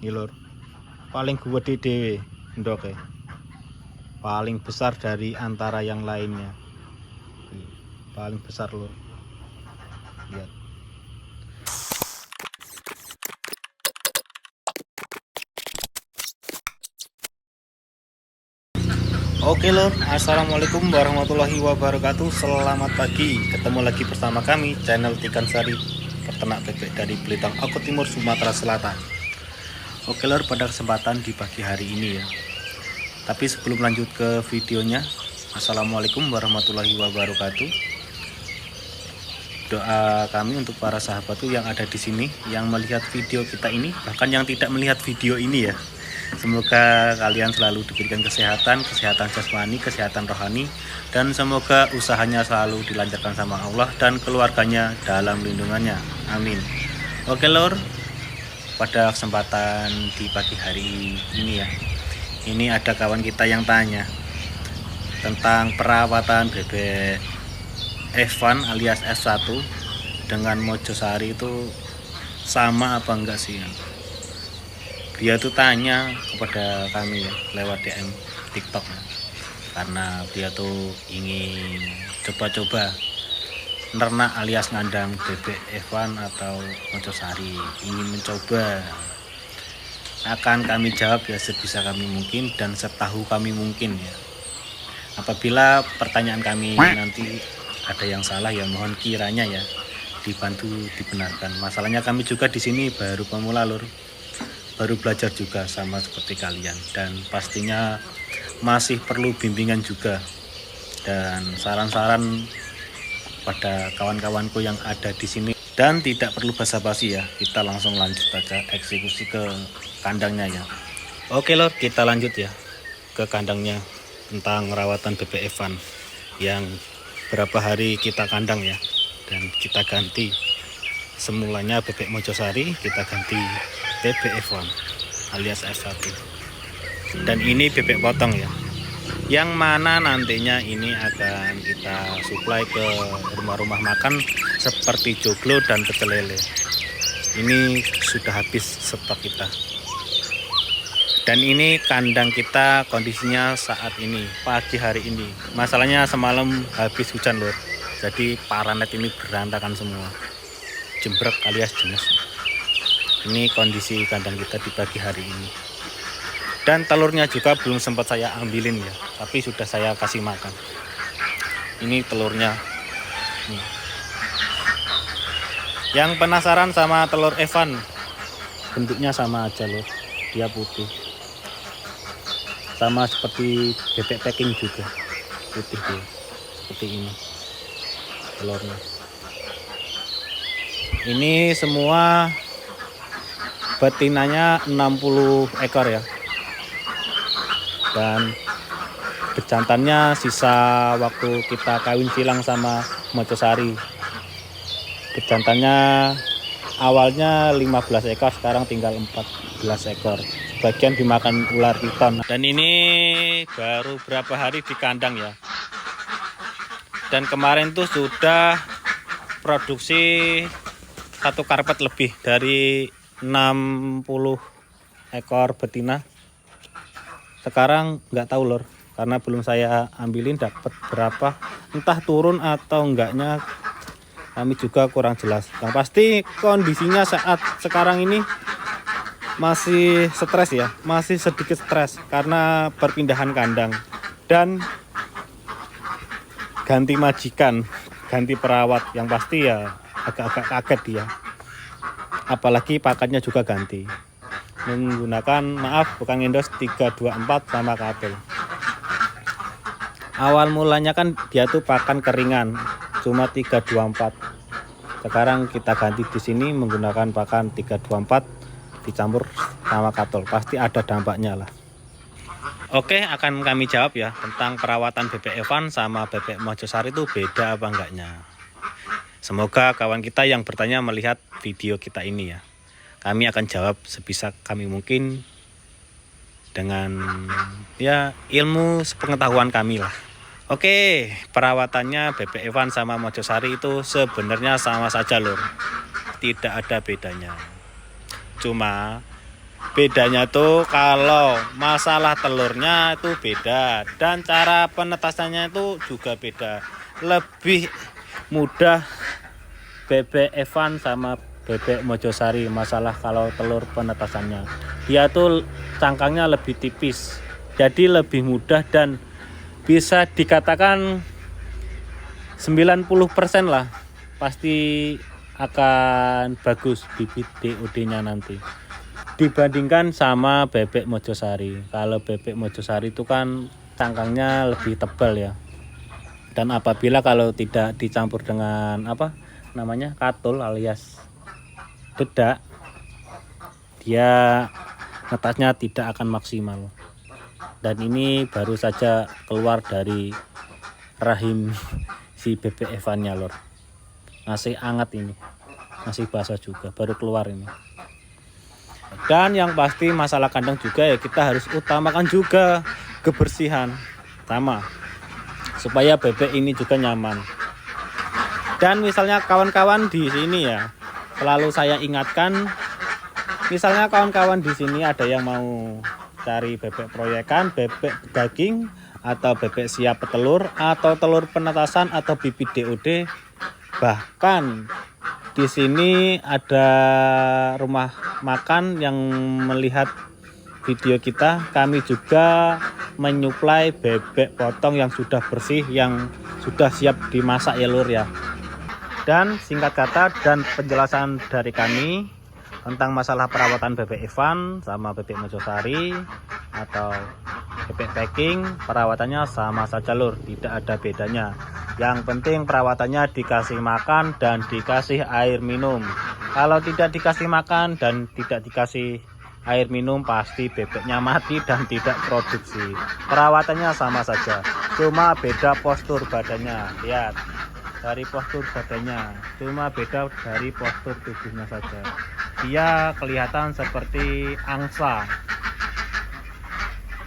Ini lur, paling gede dewe ndoke. Paling besar dari antara yang lainnya. Paling besar lur. Lihat. Oke lur, assalamualaikum warahmatullahi wabarakatuh. Selamat pagi, ketemu lagi bersama kami channel Tikan Sari, peternak bebek dari Belitang Aku Timur, Sumatera Selatan. Oke lur, pada kesempatan di pagi hari ini ya. Tapi sebelum lanjut ke videonya, assalamualaikum warahmatullahi wabarakatuh. Doa kami untuk para sahabat tuh yang ada di sini, yang melihat video kita ini, bahkan yang tidak melihat video ini ya. Semoga kalian selalu diberikan kesehatan jasmani, kesehatan rohani, dan semoga usahanya selalu dilancarkan sama Allah dan keluarganya dalam lindungannya. Amin. Oke lor, pada kesempatan di pagi hari ini ya, ini ada kawan kita yang tanya tentang perawatan bebek F1 alias F1 dengan Mojosari itu sama apa enggak sih? Dia tuh tanya kepada kami ya lewat DM TikTok ya. Karena dia tuh ingin coba-coba nernak alias ngandang bebek F1 atau Mojosari, ingin mencoba. Akan kami jawab ya sebisa kami mungkin dan setahu kami mungkin ya. Apabila pertanyaan kami nanti ada yang salah ya mohon kiranya ya dibantu dibenarkan. Masalahnya kami juga di sini baru pemula lur, baru belajar juga sama seperti kalian, dan pastinya masih perlu bimbingan juga dan saran-saran pada kawan-kawanku yang ada di sini. Dan tidak perlu basa-basi ya, kita langsung lanjut aja eksekusi ke kandangnya ya. Oke lor, kita lanjut ya ke kandangnya tentang rawatan bebek Evan yang berapa hari kita kandang ya, dan kita ganti. Semulanya bebek Mojosari, kita ganti bebek F1 alias F1. Dan ini bebek potong ya, yang mana nantinya ini akan kita suplai ke rumah-rumah makan seperti joglo dan pecel lele. Ini sudah habis stok kita. Dan ini kandang kita kondisinya saat ini pagi hari ini. Masalahnya semalam habis hujan lur, jadi paranet ini berantakan semua, jembrek alias jenis. Ini kondisi kandang kita di pagi hari ini. Dan telurnya juga belum sempat saya ambilin ya, tapi sudah saya kasih makan. Ini telurnya. Yang penasaran sama telur Evan, bentuknya sama aja loh, dia putih. Sama seperti bebek packing juga, putih dia. Seperti ini telurnya. Ini semua betinanya 60 ekor ya, dan bejantannya sisa waktu kita kawin silang sama Mojosari. Bejantannya awalnya 15 ekor, sekarang tinggal 14 ekor. Bagian dimakan ular piton. Dan ini baru berapa hari di kandang ya, dan kemarin tuh sudah produksi satu karpet lebih dari 60 ekor betina. Sekarang nggak tahu lor, karena belum saya ambilin dapat berapa, entah turun atau enggaknya kami juga kurang jelas. Yang pasti kondisinya saat sekarang ini masih stres ya, masih sedikit stres karena perpindahan kandang dan ganti majikan, ganti perawat. Yang pasti ya agak-agak kaget dia, apalagi pakannya juga ganti, menggunakan bukan Endos 324 sama kabel. Awal mulanya kan dia tuh pakan keringan cuma 324. Sekarang kita ganti di sini menggunakan pakan 324 dicampur sama katol. Pasti ada dampaknya lah. Oke, akan kami jawab ya tentang perawatan bebek Evan sama bebek Mojosari itu beda apa enggaknya. Semoga kawan kita yang bertanya melihat video kita ini ya. Kami akan jawab sebisa kami mungkin dengan ya ilmu sepengetahuan kami lah. Oke, perawatannya bebek Evan sama Mojosari itu sebenarnya sama saja lur, tidak ada bedanya. Cuma bedanya tuh kalau masalah telurnya itu beda, dan cara penetasannya itu juga beda. Lebih mudah bebek Evan sama bebek Mojosari masalah kalau telur penetasannya. Dia tuh cangkangnya lebih tipis, jadi lebih mudah dan bisa dikatakan 90% lah pasti akan bagus bibit DOD-nya nanti dibandingkan sama bebek Mojosari. Kalau bebek Mojosari itu kan cangkangnya lebih tebal ya, dan apabila kalau tidak dicampur dengan apa namanya katul alias dedak, dia netasnya tidak akan maksimal. Dan ini baru saja keluar dari rahim si bebek Evannya lor, masih hangat ini, masih basah juga, baru keluar ini. Dan yang pasti masalah kandang juga ya, kita harus utamakan juga kebersihan sama, supaya bebek ini juga nyaman. Dan misalnya kawan-kawan di sini ya, selalu saya ingatkan, misalnya kawan-kawan di sini ada yang mau cari bebek proyekan, bebek daging, atau bebek siap petelur, atau telur penetasan, atau bibit DOD, bahkan di sini ada rumah makan yang melihat video kita, kami juga menyuplai bebek potong yang sudah bersih, yang sudah siap dimasak ya lur ya. Dan singkat kata dan penjelasan dari kami tentang masalah perawatan bebek Evan sama bebek Mojosari atau bebek packing, perawatannya sama saja lur, tidak ada bedanya. Yang penting perawatannya dikasih makan dan dikasih air minum. Kalau tidak dikasih makan dan tidak dikasih air minum, pasti bebeknya mati dan tidak produksi. Perawatannya sama saja, cuma beda postur badannya. Lihat dari postur badannya, cuma beda dari postur tubuhnya saja. Dia kelihatan seperti angsa,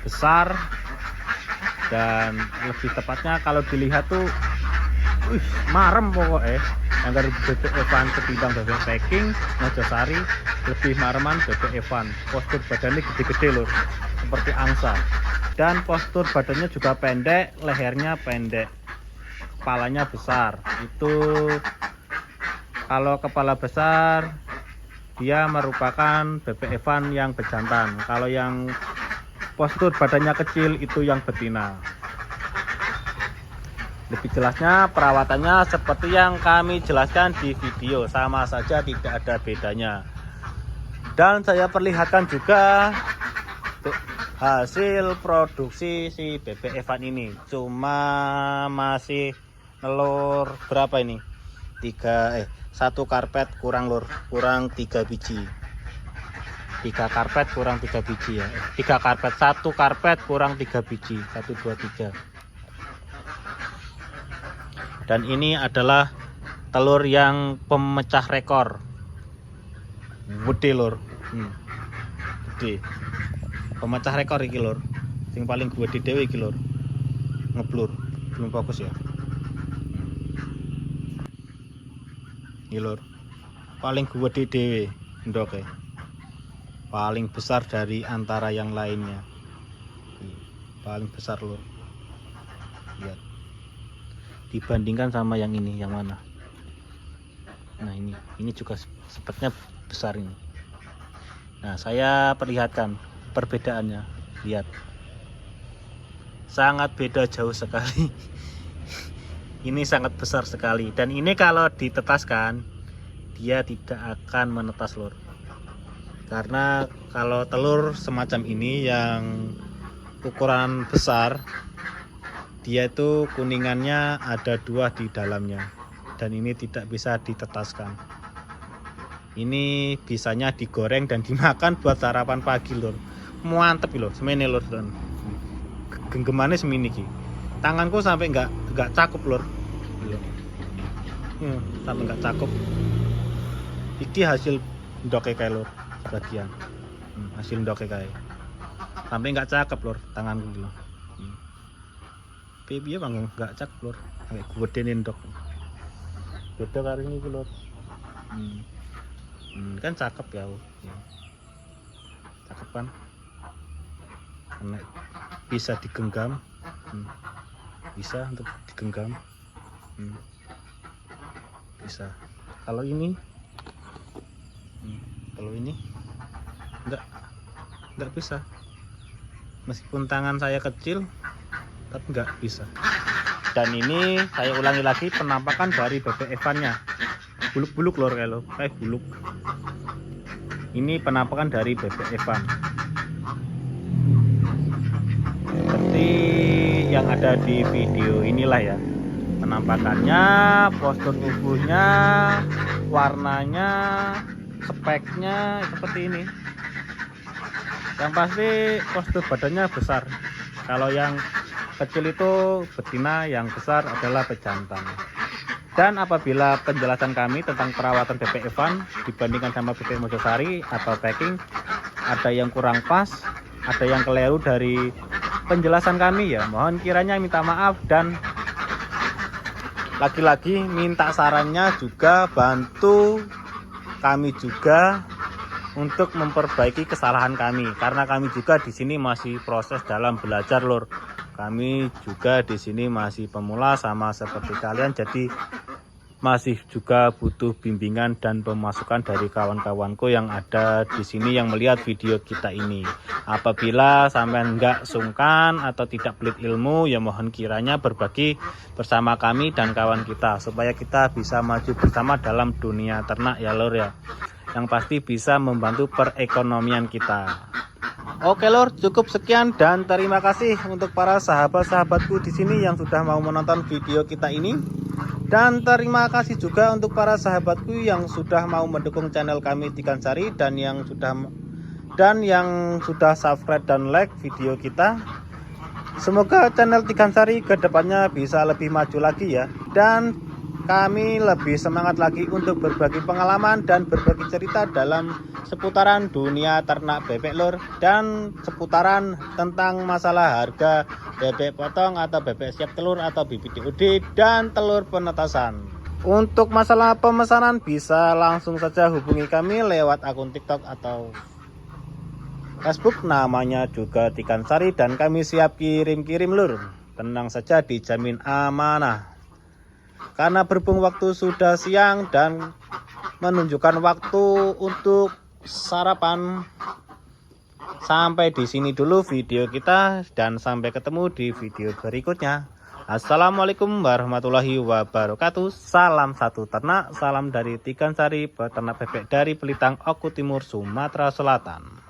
besar, dan lebih tepatnya kalau dilihat tuh marem pokoknya. Yang dari bebek Evan ketimbang bebek packing Mojosari, lebih mareman bebek Evan. Postur badannya gede-gede loh, seperti angsa. Dan postur badannya juga pendek, lehernya pendek, kepalanya besar. Itu kalau kepala besar dia merupakan bebek Evan yang bejantan. Kalau yang postur badannya kecil itu yang betina. Lebih jelasnya perawatannya seperti yang kami jelaskan di video, sama saja tidak ada bedanya. Dan saya perlihatkan juga hasil produksi si bebek Evan ini. Cuma masih telur berapa ini? 1 karpet kurang lur, kurang 3 biji. 3 karpet kurang 3 biji ya. 3 karpet, 1 karpet kurang 3 biji. 1 2 3. Dan ini adalah telur yang pemecah rekor. Gede lur. Gede. Pemecah rekor iki lur. Sing paling gede dhewe iki lur. Ngeblur. Belum fokus ya. Iki lur. Paling gede dhewe ndoke. Paling besar dari antara yang lainnya. Paling besar lur. Lihat. Dibandingkan sama yang ini, yang mana? Nah ini juga sepertinya besar ini. Nah saya perlihatkan perbedaannya, lihat, sangat beda jauh sekali. Ini sangat besar sekali, dan ini kalau ditetaskan dia tidak akan menetas lur, karena kalau telur semacam ini yang ukuran besar, dia itu kuningannya ada 2 di dalamnya, dan ini tidak bisa ditetaskan. Ini bisanya digoreng dan dimakan buat sarapan pagi lur. Mantep lur, semene lur. Genggemannya semini ki. Tanganku sampai nggak cakup lur. Sampai nggak cakup. Iki hasil ndoke kae lur, bagian. Hasil ndoke kae. Sampai nggak cakep lur tanganku lur. Piye bang nggak cak lur, kayak gede nendok. Beda karo ini lur. Kan cakep ya. Evan. Bisa digenggam, bisa untuk digenggam, bisa. Kalau ini enggak bisa, meskipun tangan saya kecil tapi enggak bisa. Dan ini saya ulangi lagi penampakan dari bebek Evan-nya. Buluk-buluk lor, kayak buluk. Ini penampakan dari bebek Evan. Seperti yang ada di video inilah ya. Penampakannya, postur tubuhnya, warnanya, speknya seperti ini. Yang pasti postur badannya besar. Kalau yang kecil itu betina, yang besar adalah pejantan. Dan apabila penjelasan kami tentang perawatan bebek Evan dibandingkan sama bebek Mojosari atau packing, ada yang kurang pas, ada yang keliru dari penjelasan kami ya, mohon kiranya minta maaf. Dan lagi-lagi minta sarannya juga, bantu kami juga untuk memperbaiki kesalahan kami, karena kami juga di sini masih proses dalam belajar lor. Kami juga di sini masih pemula sama seperti kalian, jadi masih juga butuh bimbingan dan pemasukan dari kawan-kawanku yang ada di sini yang melihat video kita ini. Apabila sampean nggak sungkan atau tidak pelit ilmu, ya mohon kiranya berbagi bersama kami dan kawan kita supaya kita bisa maju bersama dalam dunia ternak ya lor ya. Yang pasti bisa membantu perekonomian kita. Oke lor, cukup sekian dan terima kasih untuk para sahabat-sahabatku di sini yang sudah mau menonton video kita ini. Dan terima kasih juga untuk para sahabatku yang sudah mau mendukung channel kami Tikan Sari dan yang sudah subscribe dan like video kita. Semoga channel Tikan Sari kedepannya bisa lebih maju lagi ya. Dan kami lebih semangat lagi untuk berbagi pengalaman dan berbagi cerita dalam seputaran dunia ternak bebek lor, dan seputaran tentang masalah harga bebek potong atau bebek siap telur atau bibit DOD dan telur penetasan. Untuk masalah pemesanan bisa langsung saja hubungi kami lewat akun TikTok atau Facebook, namanya juga Tikan Sari, dan kami siap kirim-kirim lur. Tenang saja, dijamin amanah. Karena berhubung waktu sudah siang dan menunjukkan waktu untuk sarapan, sampai di sini dulu video kita dan sampai ketemu di video berikutnya. Assalamualaikum warahmatullahi wabarakatuh. Salam satu ternak, salam dari Tikan Sari, peternak bebek dari Pelitang, Oku Timur, Sumatera Selatan.